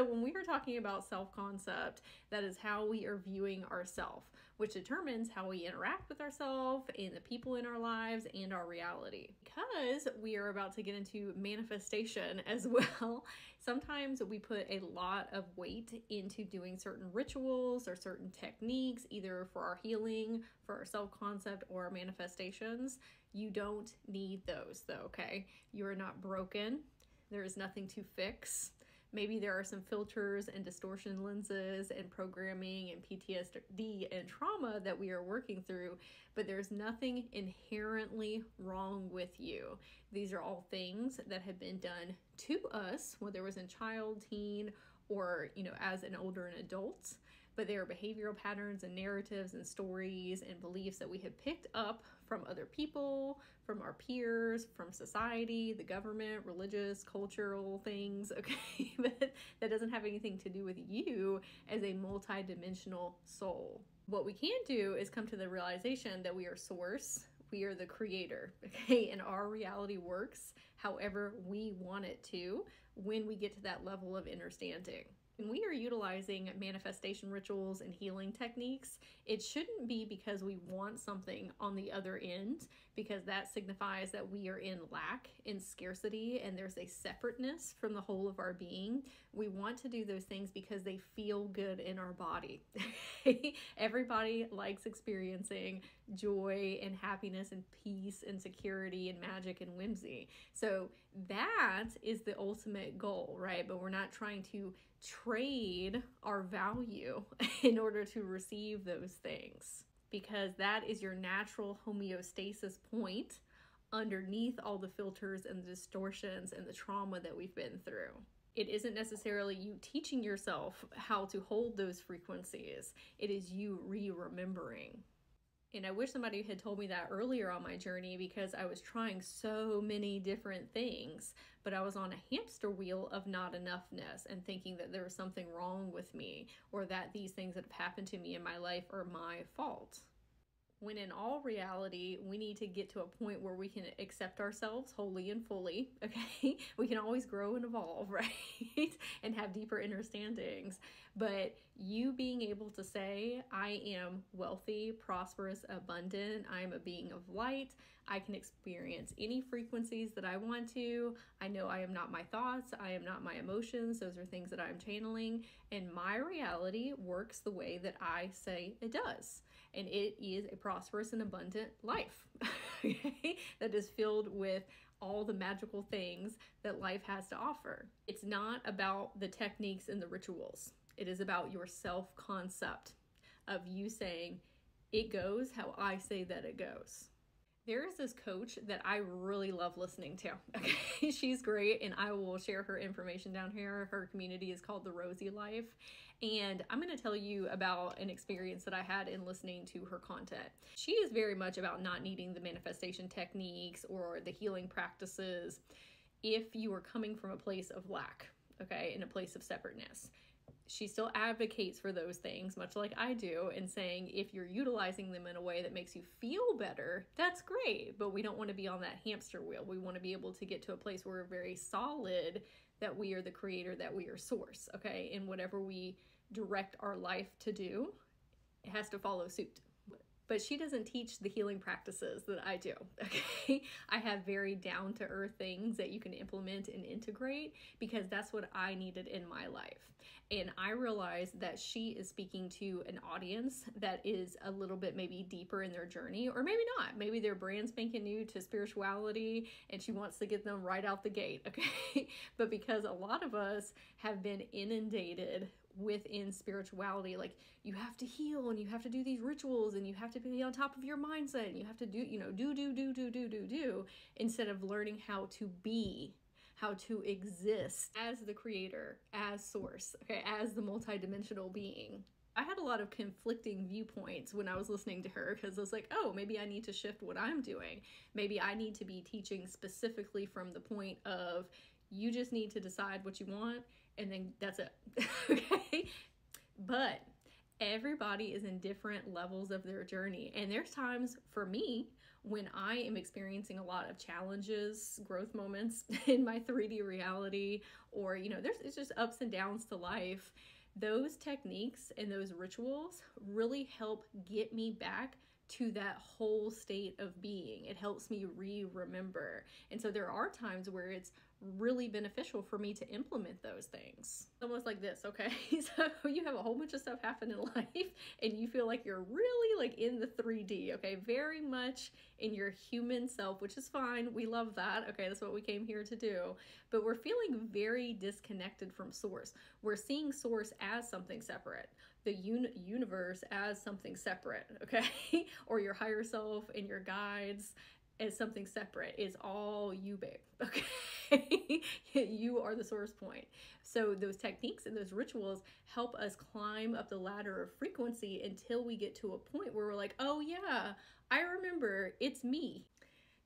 So when we are talking about self-concept, that is how we are viewing ourselves, which determines how we interact with ourselves and the people in our lives and our reality. Because we are about to get into manifestation as well, sometimes we put a lot of weight into doing certain rituals or certain techniques, either for our healing, for our self-concept, or our manifestations. You don't need those though, okay? You are not broken. There is nothing to fix. Maybe there are some filters and distortion lenses and programming and PTSD and trauma that we are working through, but there's nothing inherently wrong with you. These are all things that have been done to us, whether it was in child, teen, or, as an older and adult, but they are behavioral patterns and narratives and stories and beliefs that we have picked up from other people, from our peers, from society, the government, religious, cultural things, okay? But that doesn't have anything to do with you as a multidimensional soul. What we can do is come to the realization that we are source, we are the creator, okay? And our reality works however we want it to when we get to that level of understanding. When we are utilizing manifestation rituals and healing techniques, it shouldn't be because we want something on the other end, because that signifies that we are in lack, in scarcity, and there's a separateness from the whole of our being. We want to do those things because they feel good in our body. Everybody likes experiencing joy and happiness and peace and security and magic and whimsy. So that is the ultimate goal, right? But we're not trying to trade our value in order to receive those things, because that is your natural homeostasis point underneath all the filters and the distortions and the trauma that we've been through. It isn't necessarily you teaching yourself how to hold those frequencies. It is you remembering. And I wish somebody had told me that earlier on my journey, because I was trying so many different things, but I was on a hamster wheel of not enoughness and thinking that there was something wrong with me, or that these things that have happened to me in my life are my fault. When in all reality, we need to get to a point where we can accept ourselves wholly and fully, okay? We can always grow and evolve, right? And have deeper understandings. But you being able to say, I am wealthy, prosperous, abundant, I am a being of light, I can experience any frequencies that I want to. I know I am not my thoughts, I am not my emotions, those are things that I'm channeling, and my reality works the way that I say it does. And it is a prosperous and abundant life, okay? That is filled with all the magical things that life has to offer. It's not about the techniques and the rituals. It is about your self-concept of you saying, it goes how I say that it goes. There is this coach that I really love listening to. Okay, she's great, and I will share her information down here. Her community is called The Rosie Life, and I'm going to tell you about an experience that I had in listening to her content. She is very much about not needing the manifestation techniques or the healing practices if you are coming from a place of lack, okay, in a place of separateness. She still advocates for those things, much like I do, and saying if you're utilizing them in a way that makes you feel better, that's great, but we don't want to be on that hamster wheel. We want to be able to get to a place where we're very solid, that we are the creator, that we are source, okay? And whatever we direct our life to do, it has to follow suit. But she doesn't teach the healing practices that I do, okay? I have very down-to-earth things that you can implement and integrate, because that's what I needed in my life. And I realized that she is speaking to an audience that is a little bit maybe deeper in their journey, or maybe not. Maybe they're brand spanking new to spirituality and she wants to get them right out the gate, okay? But because a lot of us have been inundated within spirituality, like you have to heal and you have to do these rituals and you have to be on top of your mindset and you have to do, do, instead of learning how to be, how to exist as the creator, as source, okay, as the multidimensional being. I had a lot of conflicting viewpoints when I was listening to her, because I was like, oh, maybe I need to shift what I'm doing. Maybe I need to be teaching specifically from the point of you just need to decide what you want and then that's it. Okay? But Everybody is in different levels of their journey. And there's times for me when I am experiencing a lot of challenges, growth moments in my 3D reality, or, it's just ups and downs to life. Those techniques and those rituals really help get me back to that whole state of being. It helps me remember. And so there are times where it's really beneficial for me to implement those things. Almost like this, okay? So you have a whole bunch of stuff happen in life and you feel like you're really like in the 3D, okay? Very much in your human self, which is fine. We love that, okay? That's what we came here to do. But we're feeling very disconnected from source. We're seeing source as something separate, the universe as something separate, okay? Or your higher self and your guides as something separate. Is all you, babe, okay? You are the source point. So those techniques and those rituals help us climb up the ladder of frequency until we get to a point where we're like, oh yeah, I remember, it's me.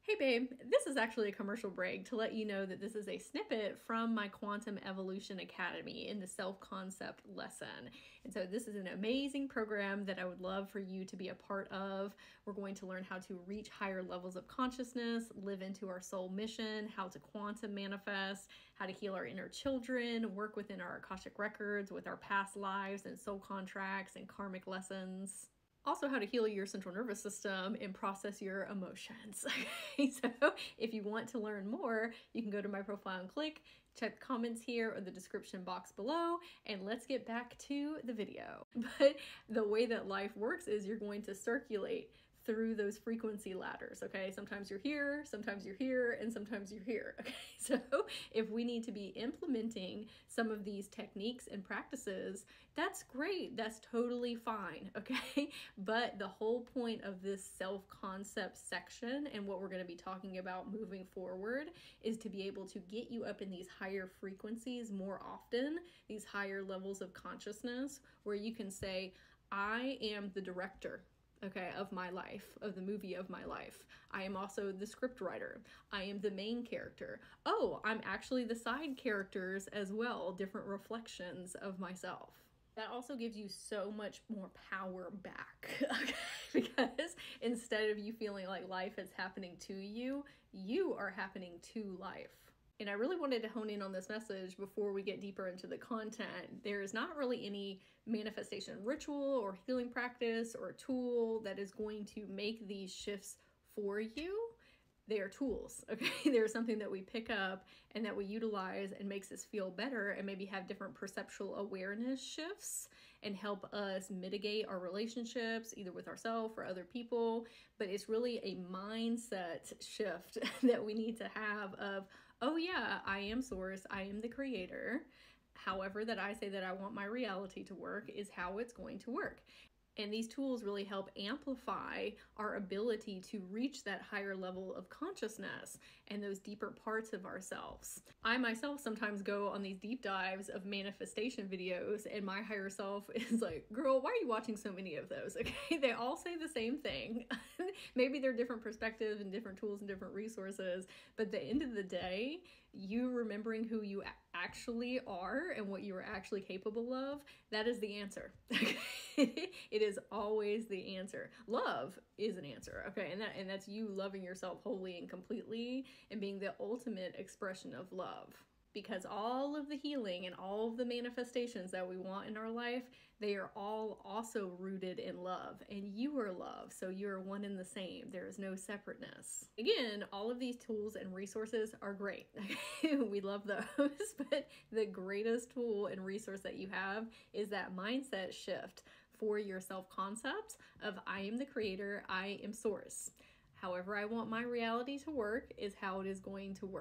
Hey babe, this is actually a commercial break to let you know that this is a snippet from my Quantum Evolution Academy in the self-concept lesson. And so this is an amazing program that I would love for you to be a part of. We're going to learn how to reach higher levels of consciousness, live into our soul mission, how to quantum manifest, how to heal our inner children, work within our Akashic records with our past lives and soul contracts and karmic lessons. Also, how to heal your central nervous system and process your emotions. Okay, so if you want to learn more, you can go to my profile and click, check the comments here or the description box below, and let's get back to the video. But the way that life works is you're going to circulate through those frequency ladders, okay? Sometimes you're here, and sometimes you're here, okay? So if we need to be implementing some of these techniques and practices, that's great, that's totally fine, okay? But the whole point of this self-concept section and what we're gonna be talking about moving forward is to be able to get you up in these higher frequencies more often, these higher levels of consciousness, where you can say, I am the director, okay, of my life, of the movie of my life. I am also the script writer. I am the main character. Oh, I'm actually the side characters as well, different reflections of myself. That also gives you so much more power back, okay? Because instead of you feeling like life is happening to you, you are happening to life. And I really wanted to hone in on this message before we get deeper into the content. There is not really any manifestation ritual or healing practice or tool that is going to make these shifts for you. They are tools, okay? They're something that we pick up and that we utilize and makes us feel better and maybe have different perceptual awareness shifts and help us mitigate our relationships, either with ourselves or other people. But it's really a mindset shift that we need to have of, oh yeah, I am source, I am the creator. However that I say that I want my reality to work is how it's going to work. And these tools really help amplify our ability to reach that higher level of consciousness and those deeper parts of ourselves. I myself sometimes go on these deep dives of manifestation videos and my higher self is like, girl, why are you watching so many of those? Okay, they all say the same thing. Maybe they're different perspectives and different tools and different resources, but at the end of the day, you remembering who you actually are and what you are actually capable of, that is the answer. It is always the answer. Love is an answer, okay? And that's you loving yourself wholly and completely and being the ultimate expression of love. Because all of the healing and all of the manifestations that we want in our life, they are all also rooted in love. And you are love, so you are one and the same. There is no separateness. Again, all of these tools and resources are great. We love those, but the greatest tool and resource that you have is that mindset shift for your self-concept of I am the creator, I am source. However I want my reality to work is how it is going to work.